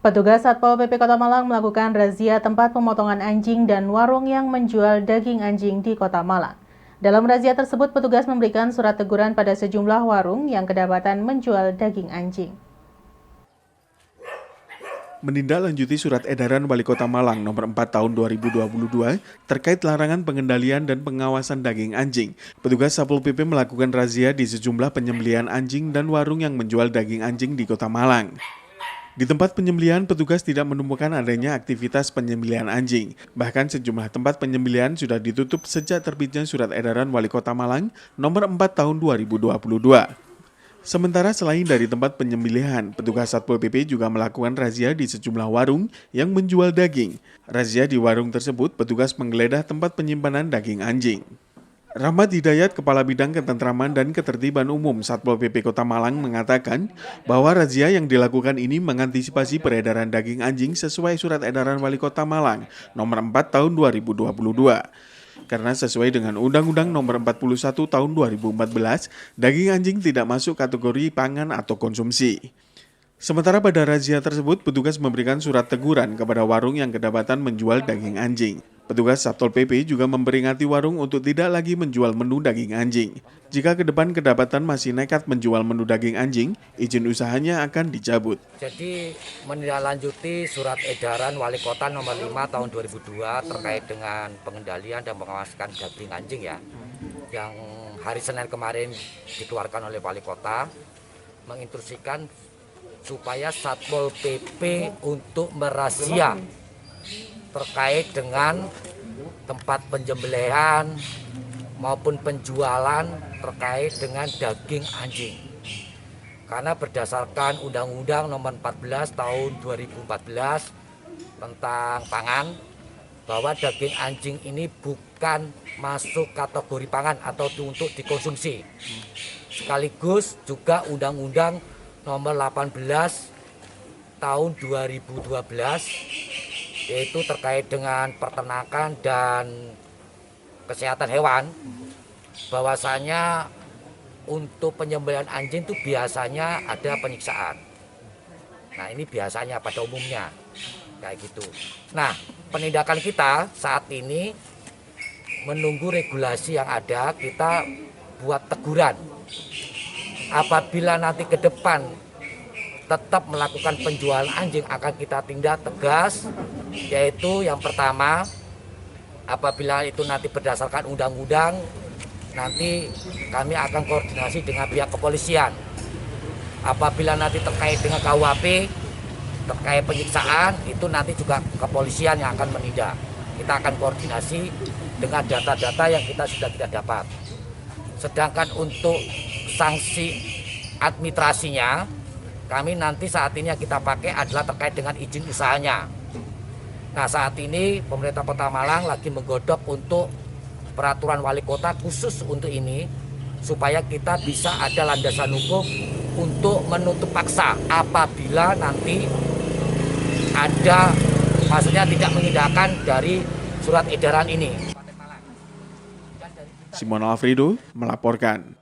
Petugas Satpol PP Kota Malang melakukan razia tempat pemotongan anjing dan warung yang menjual daging anjing di Kota Malang. Dalam razia tersebut, petugas memberikan surat teguran pada sejumlah warung yang kedapatan menjual daging anjing. Menindaklanjuti surat edaran Wali Kota Malang nomor 4 tahun 2022 terkait larangan pengendalian dan pengawasan daging anjing, petugas Satpol PP melakukan razia di sejumlah penyembelihan anjing dan warung yang menjual daging anjing di Kota Malang. Di tempat penyembelihan, petugas tidak menemukan adanya aktivitas penyembelihan anjing. Bahkan sejumlah tempat penyembelihan sudah ditutup sejak terbitnya surat edaran Wali Kota Malang nomor 4 tahun 2022. Sementara selain dari tempat penyembelihan, petugas Satpol PP juga melakukan razia di sejumlah warung yang menjual daging. Razia di warung tersebut, petugas menggeledah tempat penyimpanan daging anjing. Rahmat Hidayat, Kepala Bidang Ketentraman dan Ketertiban Umum Satpol PP Kota Malang mengatakan bahwa razia yang dilakukan ini mengantisipasi peredaran daging anjing sesuai surat edaran Wali Kota Malang nomor 4 tahun 2022. Karena sesuai dengan Undang-Undang nomor 41 tahun 2014, daging anjing tidak masuk kategori pangan atau konsumsi. Sementara pada razia tersebut, petugas memberikan surat teguran kepada warung yang kedapatan menjual daging anjing. Petugas Satpol PP juga memperingati warung untuk tidak lagi menjual menu daging anjing. Jika ke depan kedapatan masih nekat menjual menu daging anjing, izin usahanya akan dicabut. Jadi menindaklanjuti surat edaran Wali Kota nomor 5 tahun 2002 terkait dengan pengendalian dan pengawasan daging anjing ya. Yang hari Senin kemarin dikeluarkan oleh Wali Kota menginstruksikan supaya Satpol PP untuk merazia terkait dengan tempat penyembelihan maupun penjualan terkait dengan daging anjing. Karena berdasarkan Undang-Undang nomor 14 tahun 2014 tentang pangan, bahwa daging anjing ini bukan masuk kategori pangan atau untuk dikonsumsi. Sekaligus juga Undang-Undang nomor 18 tahun 2012 yaitu terkait dengan peternakan dan kesehatan hewan, bahwasanya untuk penyembelihan anjing itu biasanya ada penyiksaan. Nah, ini biasanya pada umumnya kayak gitu. Nah, penindakan kita saat ini menunggu regulasi yang ada, kita buat teguran. Apabila nanti ke depan tetap melakukan penjualan anjing, akan kita tindak tegas, yaitu yang pertama, apabila itu nanti berdasarkan undang-undang, nanti kami akan koordinasi dengan pihak kepolisian. Apabila nanti terkait dengan KUHP, terkait penyiksaan, itu nanti juga kepolisian yang akan menindak. Kita akan koordinasi dengan data-data yang kita sudah tidak dapat. Sedangkan untuk sanksi administrasinya, kami nanti saat ini yang kita pakai adalah terkait dengan izin usahanya. Nah, saat ini pemerintah Kota Malang lagi menggodok untuk peraturan wali kota khusus untuk ini, supaya kita bisa ada landasan hukum untuk menutup paksa apabila nanti ada, maksudnya tidak mengindahkan dari surat edaran ini. Simon Alfredo melaporkan.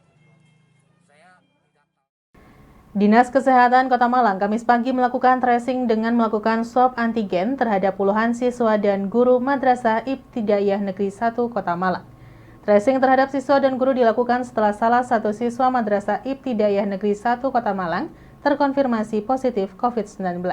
Dinas Kesehatan Kota Malang Kamis pagi melakukan tracing dengan melakukan swab antigen terhadap puluhan siswa dan guru Madrasah Ibtidaiyah Negeri 1 Kota Malang. Tracing terhadap siswa dan guru dilakukan setelah salah satu siswa Madrasah Ibtidaiyah Negeri 1 Kota Malang terkonfirmasi positif COVID-19.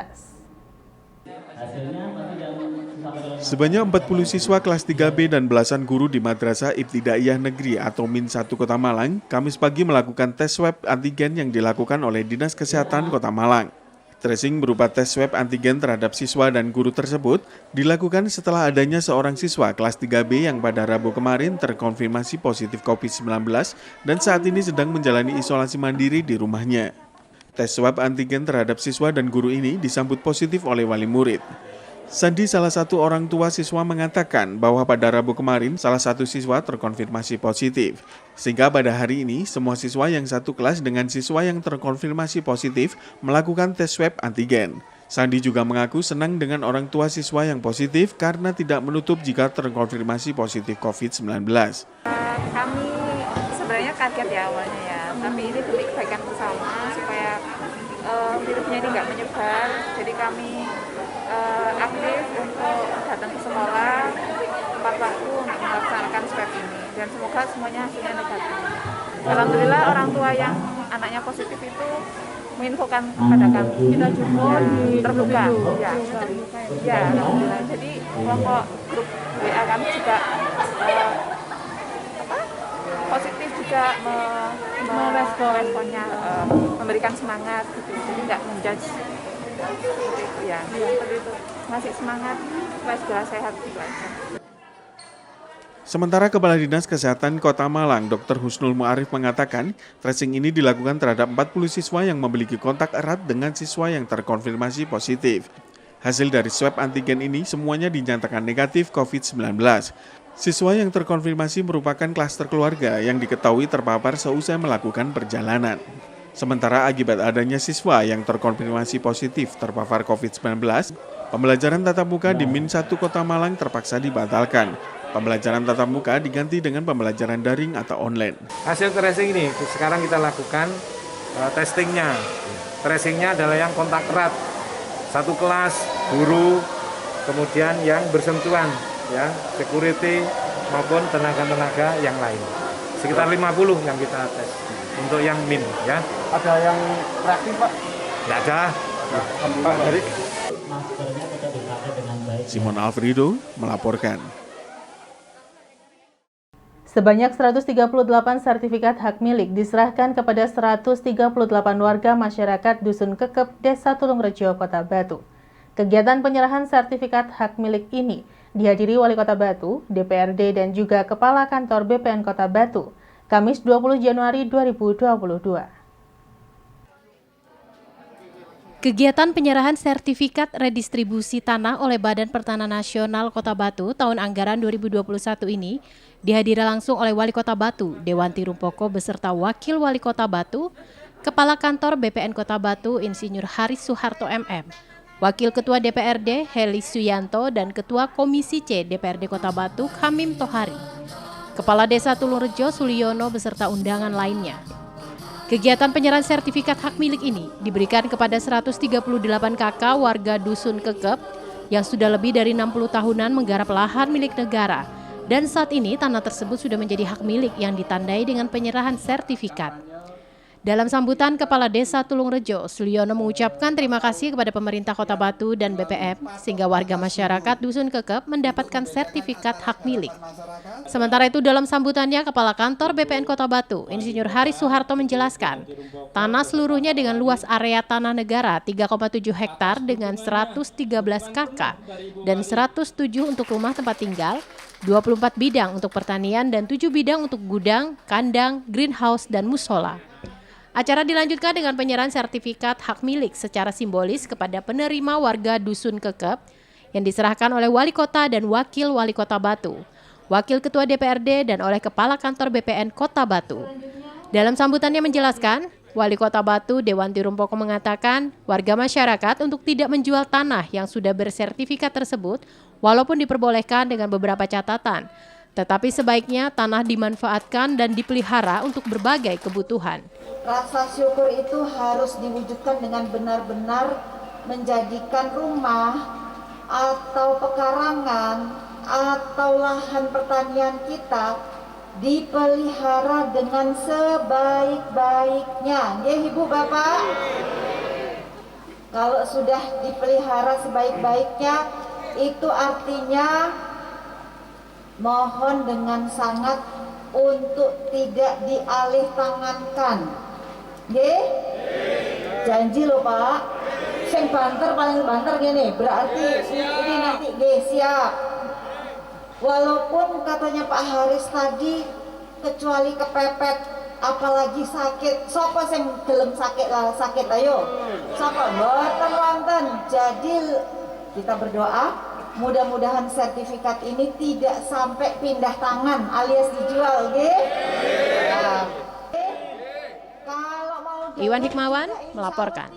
Sebanyak 40 siswa kelas 3B dan belasan guru di Madrasah Ibtidaiyah Negeri atau Min 1 Kota Malang Kamis pagi melakukan tes swab antigen yang dilakukan oleh Dinas Kesehatan Kota Malang. Tracing berupa tes swab antigen terhadap siswa dan guru tersebut dilakukan setelah adanya seorang siswa kelas 3B yang pada Rabu kemarin terkonfirmasi positif COVID-19 dan saat ini sedang menjalani isolasi mandiri di rumahnya. Tes swab antigen terhadap siswa dan guru ini disambut positif oleh wali murid. Sandi, salah satu orang tua siswa, mengatakan bahwa pada Rabu kemarin salah satu siswa terkonfirmasi positif. Sehingga pada hari ini semua siswa yang satu kelas dengan siswa yang terkonfirmasi positif melakukan tes swab antigen. Sandi juga mengaku senang dengan orang tua siswa yang positif karena tidak menutup jika terkonfirmasi positif COVID-19. Kami sebenarnya kaget ya awalnya ya, tapi ini demi kebaikan bersama supaya virusnya ini nggak menyebar. Jadi kami datang ke sekolah tepat waktu untuk melaksanakan swab ini dan semoga semuanya hasilnya negatif. Alhamdulillah orang tua yang anaknya positif itu menginfokan kepada kami. Kita juga terbuka. Ya, alhamdulillah. Jadi kelompok grup WA kami juga positif juga meresponnya, memberikan semangat gitu. Jadi nggak menjudge. Ya, seperti itu. Masih semangat supaya segera sehat gitu aja. Sementara Kepala Dinas Kesehatan Kota Malang, Dr. Husnul Mu'arif mengatakan, tracing ini dilakukan terhadap 40 siswa yang memiliki kontak erat dengan siswa yang terkonfirmasi positif. Hasil dari swab antigen ini semuanya dinyatakan negatif COVID-19. Siswa yang terkonfirmasi merupakan klaster keluarga yang diketahui terpapar seusai melakukan perjalanan. Sementara akibat adanya siswa yang terkonfirmasi positif terpapar COVID-19, pembelajaran tatap muka di Min 1 Kota Malang terpaksa dibatalkan. Pembelajaran tatap muka diganti dengan pembelajaran daring atau online. Hasil tracing ini sekarang kita lakukan testingnya. Tracingnya adalah yang kontak erat, satu kelas, guru, kemudian yang bersentuhan, ya, security maupun tenaga-tenaga yang lain. Sekitar 50 yang kita tes untuk yang min, ya. Ada yang reaktif, Pak? Tidak ada. Pak, dari Simon Alfredo melaporkan. Sebanyak 138 sertifikat hak milik diserahkan kepada 138 warga masyarakat Dusun Kekep, Desa Tulungrejo, Kota Batu. Kegiatan penyerahan sertifikat hak milik ini dihadiri Wali Kota Batu, DPRD, dan juga Kepala Kantor BPN Kota Batu, Kamis 20 Januari 2022. Kegiatan penyerahan sertifikat redistribusi tanah oleh Badan Pertanahan Nasional Kota Batu tahun anggaran 2021 ini dihadiri langsung oleh Wali Kota Batu, Dewanti Rumpoko beserta Wakil Wali Kota Batu, Kepala Kantor BPN Kota Batu Insinyur Haris Suharto MM, Wakil Ketua DPRD Heli Suyanto dan Ketua Komisi C DPRD Kota Batu Kamim Tohari, Kepala Desa Tulungrejo Suliono beserta undangan lainnya. Kegiatan penyerahan sertifikat hak milik ini diberikan kepada 138 KK warga Dusun Kekep yang sudah lebih dari 60 tahunan menggarap lahan milik negara dan saat ini tanah tersebut sudah menjadi hak milik yang ditandai dengan penyerahan sertifikat. Dalam sambutan, Kepala Desa Tulungrejo, Suliono mengucapkan terima kasih kepada pemerintah Kota Batu dan BPM sehingga warga masyarakat Dusun Kekep mendapatkan sertifikat hak milik. Sementara itu dalam sambutannya, Kepala Kantor BPN Kota Batu, Insinyur Haris Suharto menjelaskan, tanah seluruhnya dengan luas area tanah negara 3,7 hektar dengan 113 KK dan 107 untuk rumah tempat tinggal, 24 bidang untuk pertanian dan 7 bidang untuk gudang, kandang, greenhouse, dan musola. Acara dilanjutkan dengan penyerahan sertifikat hak milik secara simbolis kepada penerima warga Dusun Kekep yang diserahkan oleh Wali Kota dan Wakil Wali Kota Batu, Wakil Ketua DPRD dan oleh Kepala Kantor BPN Kota Batu. Dalam sambutannya menjelaskan, Wali Kota Batu Dewanti Rumpoko mengatakan warga masyarakat untuk tidak menjual tanah yang sudah bersertifikat tersebut walaupun diperbolehkan dengan beberapa catatan, tetapi sebaiknya tanah dimanfaatkan dan dipelihara untuk berbagai kebutuhan. Rasa syukur itu harus diwujudkan dengan benar-benar menjadikan rumah atau pekarangan atau lahan pertanian kita dipelihara dengan sebaik-baiknya. Ya, Ibu Bapak? Kalau sudah dipelihara sebaik-baiknya, itu artinya mohon dengan sangat untuk tidak dialih tangankan. Nggih? Janji loh Pak. Sing banter paling banter gini, berarti ini nanti nggih siap. Walaupun katanya Pak Haris tadi kecuali kepepet apalagi sakit, sapa sing gelem sakit lah sakit ayo. Sapa mboten wonten. Jadi kita berdoa mudah-mudahan sertifikat ini tidak sampai pindah tangan alias dijual, nggih. Nah. Iwan Hikmawan melaporkan.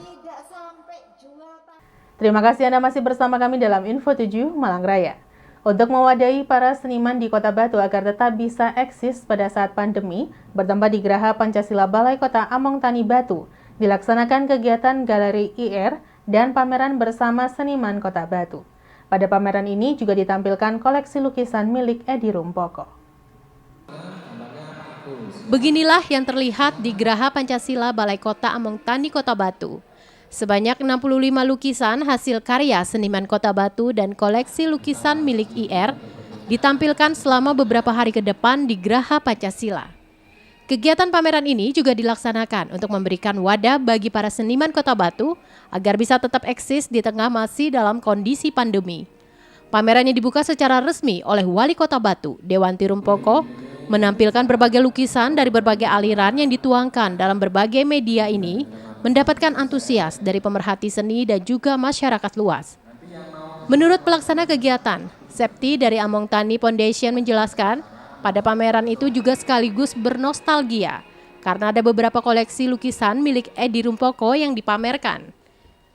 Terima kasih Anda masih bersama kami dalam Info 7 Malang Raya. Untuk mewadahi para seniman di Kota Batu agar tetap bisa eksis pada saat pandemi, bertempat di Geraha Pancasila Balai Kota Among Tani Batu, dilaksanakan kegiatan Galeri IR dan pameran bersama seniman Kota Batu. Pada pameran ini juga ditampilkan koleksi lukisan milik Edi Rumpoko. Beginilah yang terlihat di Geraha Pancasila Balai Kota Among Tani, Kota Batu. Sebanyak 65 lukisan hasil karya seniman Kota Batu dan koleksi lukisan milik IR ditampilkan selama beberapa hari ke depan di Geraha Pancasila. Kegiatan pameran ini juga dilaksanakan untuk memberikan wadah bagi para seniman Kota Batu agar bisa tetap eksis di tengah masih dalam kondisi pandemi. Pamerannya dibuka secara resmi oleh Wali Kota Batu, Dewanti Rumpoko, menampilkan berbagai lukisan dari berbagai aliran yang dituangkan dalam berbagai media ini, mendapatkan antusias dari pemerhati seni dan juga masyarakat luas. Menurut pelaksana kegiatan, Septi dari Among Tani Foundation menjelaskan, pada pameran itu juga sekaligus bernostalgia karena ada beberapa koleksi lukisan milik Edi Rumpoko yang dipamerkan.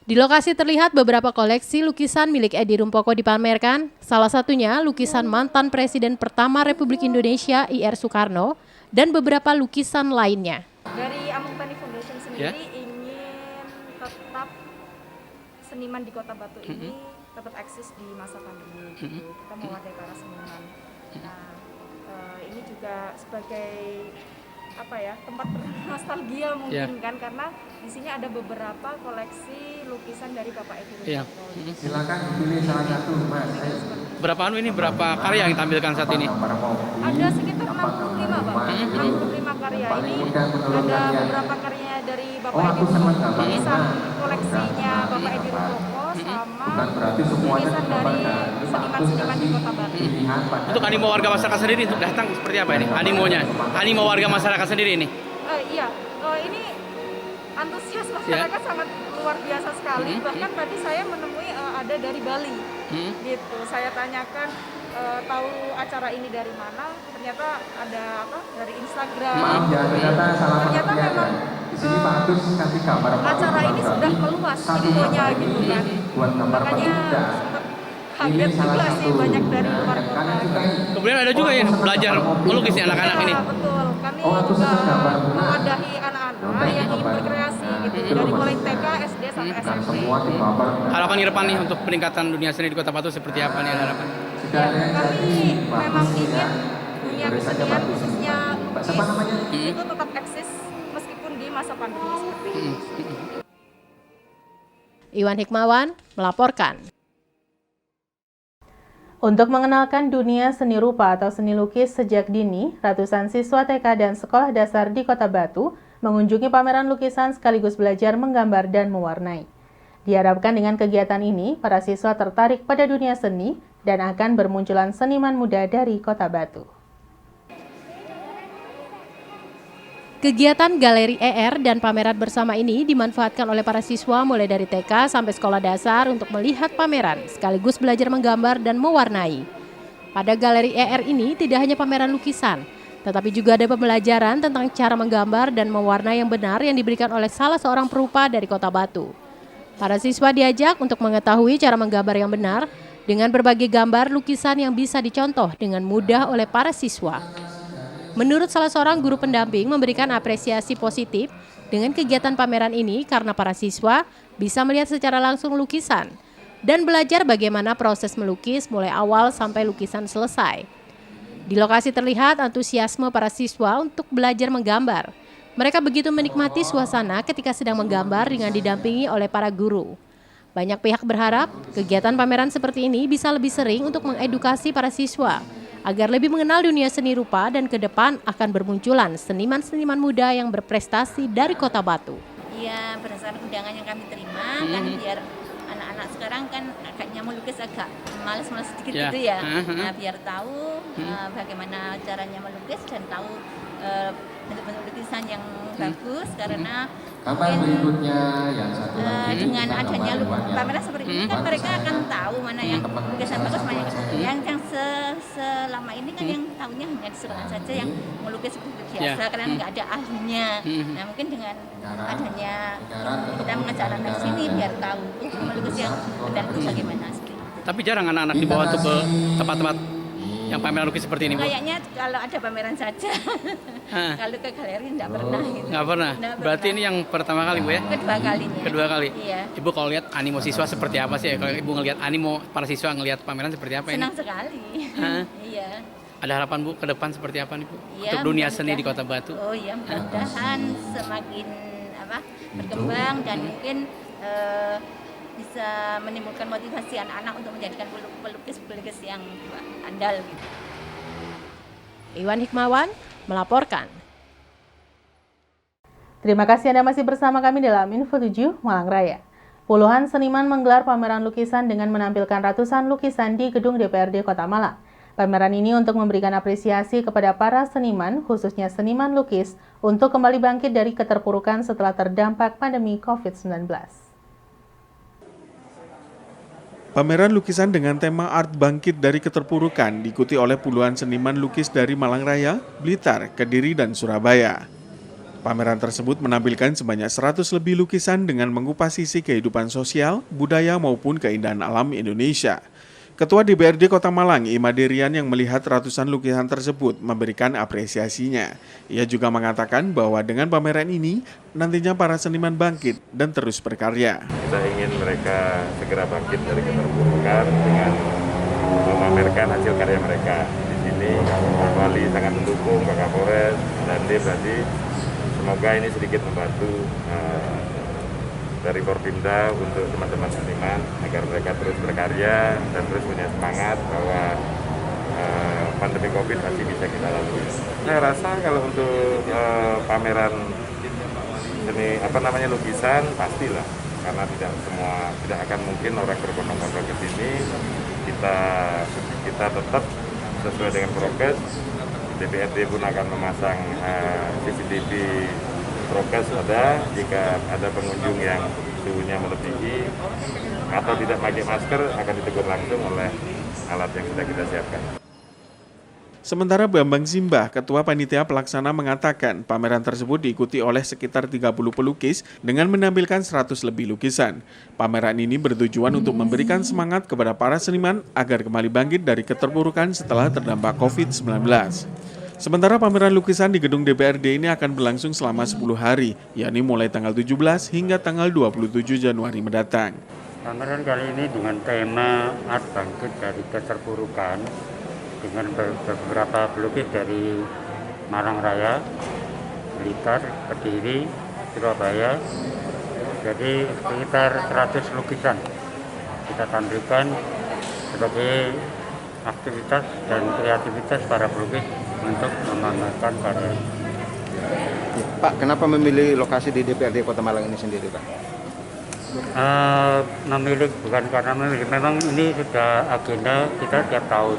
Di lokasi terlihat beberapa koleksi lukisan milik Edi Rumpoko dipamerkan, salah satunya lukisan mantan Presiden pertama Republik Indonesia IR Soekarno dan beberapa lukisan lainnya. Dari Among Tani Foundation sendiri ingin tetap seniman di Kota Batu ini tetap eksis di masa pandemi. Kita mewadahi para seniman. Nah, ini juga sebagai tempat bernostalgia mungkin kan, karena di sini ada beberapa koleksi lukisan dari Bapak Edi Rumpoko. Silakan pilih salah satu, Mas. Berapa karya yang ditampilkan saat ini? Ada sekitar 65, Pak. 65 karya ini. Ada beberapa karya dari Bapak Edi Rumpoko, lukisan koleksinya Bapak Edi Rumpoko, sama lukisan dari seniman-seniman di Kota Batu. Untuk animo warga masyarakat sendiri untuk datang seperti apa ini? Animo warga masyarakat sendiri ini? Ini antusias masyarakat sangat luar biasa sekali. Bahkan tadi saya menemui ada dari Bali, gitu. Saya tanyakan tahu acara ini dari mana? Ternyata ada dari Instagram. Ternyata memang acara ini sudah meluas infonya gitu kan. Makanya hampir juga sih banyak dari luar kota. Kemudian ada juga yang belajar melukis anak-anak ini. Betul, kami juga mewadahi anak-anak yang ingin berkreasi gitu, dari mulai TK, SD sampai SMP. Harapan ke depan nih untuk peningkatan dunia seni di Kota Batu seperti apa nih harapan? Ya, kami memang ingin dunia kesenian khususnya lukis itu tetap eksis meskipun di masa pandemi seperti ini. Iwan Hikmawan melaporkan. Untuk mengenalkan dunia seni rupa atau seni lukis sejak dini, ratusan siswa TK dan sekolah dasar di Kota Batu mengunjungi pameran lukisan sekaligus belajar menggambar dan mewarnai. Diharapkan dengan kegiatan ini, para siswa tertarik pada dunia seni dan akan bermunculan seniman muda dari Kota Batu. Kegiatan Galeri ER dan pameran bersama ini dimanfaatkan oleh para siswa mulai dari TK sampai sekolah dasar untuk melihat pameran, sekaligus belajar menggambar dan mewarnai. Pada Galeri ER ini tidak hanya pameran lukisan, tetapi juga ada pembelajaran tentang cara menggambar dan mewarnai yang benar yang diberikan oleh salah seorang perupa dari Kota Batu. Para siswa diajak untuk mengetahui cara menggambar yang benar dengan berbagai gambar lukisan yang bisa dicontoh dengan mudah oleh para siswa. Menurut salah seorang guru pendamping memberikan apresiasi positif dengan kegiatan pameran ini karena para siswa bisa melihat secara langsung lukisan dan belajar bagaimana proses melukis mulai awal sampai lukisan selesai. Di lokasi terlihat antusiasme para siswa untuk belajar menggambar. Mereka begitu menikmati suasana ketika sedang menggambar dengan didampingi oleh para guru. Banyak pihak berharap kegiatan pameran seperti ini bisa lebih sering untuk mengedukasi para siswa agar lebih mengenal dunia seni rupa dan ke depan akan bermunculan seniman-seniman muda yang berprestasi dari Kota Batu. Iya, berdasarkan undangan yang kami terima kan biar anak-anak sekarang kan agaknya melukis agak malas-malas sedikit gitu ya. Nah, biar tahu bagaimana caranya melukis dan tahu bentuk-bentuk lukisan yang bagus karena berikutnya yang satu lagi, dengan adanya pameran seperti ini kan mereka akan tahu mana yang lukisan bagus, mana yang selama ini kan yang tahunya hanya diserahkan saja yang melukis seperti biasa karena nggak ada ahlinya. Nah mungkin dengan adanya kita mengajar anak di sini biar tahu melukis yang benar itu bagaimana. Tapi jarang anak-anak dibawa untuk ke tempat-tempat Yang pameran lukis seperti ini, Bu? Kayaknya kalau ada pameran saja. Kalau ke galeri nggak pernah. Gitu. Nggak pernah? Berarti ini yang pertama kali, Bu ya? Kedua kalinya. Kedua kali? Iya. Ibu kalau lihat animo siswa seperti apa sih? Kalau Ibu ngelihat animo para siswa ngelihat pameran seperti apa ini? Senang sekali. Iya. Ada harapan, Bu, ke depan seperti apa nih, Bu? Ya, untuk dunia seni di Kota Batu? Oh iya, mudah-mudahan semakin berkembang dan mungkin bisa menimbulkan motivasi anak-anak untuk menjadikan pelukis-pelukis yang andal gitu. Iwan Hikmawan melaporkan. Terima kasih Anda masih bersama kami dalam Info 7 Malang Raya. Puluhan seniman menggelar pameran lukisan dengan menampilkan ratusan lukisan di gedung DPRD Kota Malang. Pameran ini untuk memberikan apresiasi kepada para seniman, khususnya seniman lukis, untuk kembali bangkit dari keterpurukan setelah terdampak pandemi COVID-19. Pameran lukisan dengan tema Art Bangkit dari Keterpurukan diikuti oleh puluhan seniman lukis dari Malang Raya, Blitar, Kediri, dan Surabaya. Pameran tersebut menampilkan sebanyak 100 lebih lukisan dengan mengupas sisi kehidupan sosial, budaya maupun keindahan alam Indonesia. Ketua DPRD Kota Malang, Imaderian, yang melihat ratusan lukisan tersebut memberikan apresiasinya. Ia juga mengatakan bahwa dengan pameran ini, nantinya para seniman bangkit dan terus berkarya. Kita ingin mereka segera bangkit dari keterpurukan dengan memamerkan hasil karya mereka. Di sini Pak Wali sangat mendukung, Pak Kapolres, dan berarti semoga ini sedikit membantu dari Forpimda untuk teman-teman seniman agar mereka terus berkarya dan terus punya semangat bahwa pandemi COVID masih bisa kita lalui. Saya rasa kalau untuk pameran seni lukisan pastilah, karena tidak akan mungkin orang berbondong-bondong ke sini. Kita tetap sesuai dengan prokes. DPRD pun akan memasang CCTV prokes jika ada pengunjung yang suhunya melebihi atau tidak pakai masker akan ditegur langsung oleh alat yang sudah kita siapkan. Sementara Bambang Simbah, Ketua Panitia Pelaksana, mengatakan pameran tersebut diikuti oleh sekitar 30 pelukis dengan menampilkan 100 lebih lukisan. Pameran ini bertujuan untuk memberikan semangat kepada para seniman agar kembali bangkit dari keterpurukan setelah terdampak COVID-19. Sementara pameran lukisan di gedung DPRD ini akan berlangsung selama 10 hari, yakni mulai tanggal 17 hingga tanggal 27 Januari mendatang. Pameran kali ini dengan tema Art Bangkit dari Keterpurukan dengan beberapa pelukis dari Malang Raya, Blitar, Kediri, Surabaya. Jadi sekitar 100 lukisan kita tampilkan sebagai aktivitas dan kreativitas para pelukis untuk memamerkan karya. Pak, kenapa memilih lokasi di DPRD Kota Malang ini sendiri, Pak? Memilih bukan karena memilih, memang ini sudah agenda kita tiap tahun.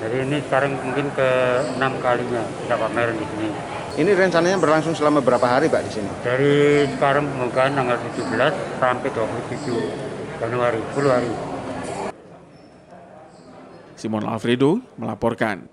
Jadi ini sekarang mungkin ke-6 kalinya kita pameran di sini. Ini rencananya berlangsung selama berapa hari, Pak, di sini? Dari sekarang pembukaan tanggal 17 sampai 27 Januari, 10 hari. Simon Alfredo melaporkan.